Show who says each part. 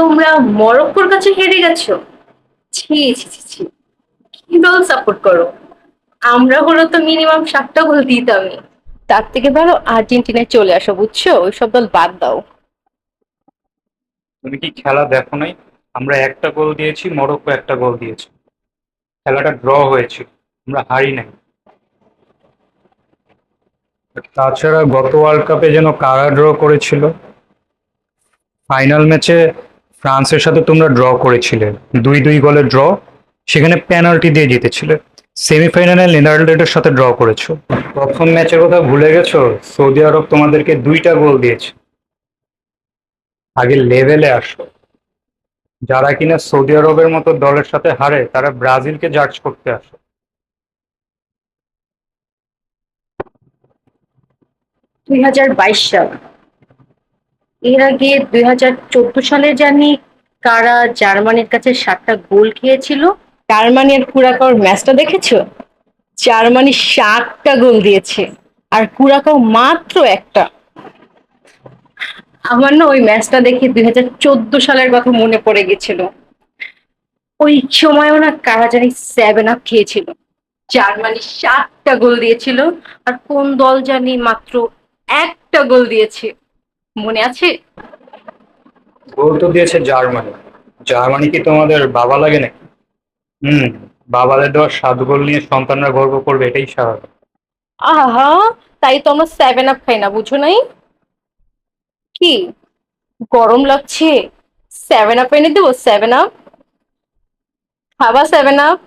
Speaker 1: তোমরা মরক্কোর কাছে হেরে গেছো? ছি ছি ছি ছি, কি দল সাপোর্ট করো? আমরা হলো তো মিনিমাম 7টা গোল দিতামই। তার থেকে ভালো আর্জেন্টিনায় চলে আসো, বুঝছো? ওইসব দল বাদ দাও।
Speaker 2: তুমি কি খেলা দেখো নাই? আমরা একটা গোল দিয়েছি, মরক্কো একটা গোল দিয়েছে। খেলাটা ড্র হয়েছিল, আমরা হারি নাই। তাছাড়া গত ওয়ার্ল্ড কাপে যেন কারা ড্র করেছিল? ফাইনাল ম্যাচে ফ্রান্সের সাথে তোমরা ড্র করেছিলে, 2-2 গোলের ড্র। সেখানে পেনাল্টি দিয়ে জিতেছিলে। সেমিফাইনালে নেদারল্যান্ডের সাথে ড্র করেছো। প্রথম ম্যাচের কথা ভুলে গেছো? সৌদি আরব তোমাদেরকে 2টা গোল দিয়েছে। আগে লেভেলে আসো। যারা কিনা সৌদি আরবের মতো দলের সাথে হারে তারা ব্রাজিলকে জাজ করতে আসে।
Speaker 1: 2022 সাল, এর আগে 2014 সালে জানি কারা জার্মানির কাছে 7টা গোল খেয়েছিল। জার্মানি আর কুরাকাওর ম্যাচটা দেখেছো? জার্মানি 7টা গোল দিয়েছে আর কুরাকাও মাত্র একটা। আমার না ওই ম্যাচটা দেখে 2014 সালের কথা মনে পড়ে গেছিল। ওই সময়ও না কারা জানি 7 আপ খেয়েছিল। জার্মানি 7টা গোল দিয়েছিল আর কোন দল জানি মাত্র একটা গোল দিয়েছে, মনে আছে?
Speaker 2: গোল তো দিয়েছে জার্মানি। জার্মানি কি তোমাদের বাবা লাগে নাকি? হুম। বাবাদের দেওয়া 7 গোল নিয়ে সন্তানরা গর্ব করবে, এটাই স্বাভাবিক।
Speaker 1: আহা, তাই তো আমরা 7 আপ খাই না, বুঝো নাই? কি গরম লাগছে? 7 আপ এনে দেবো, 7 আপ খাবা? 7 আপ।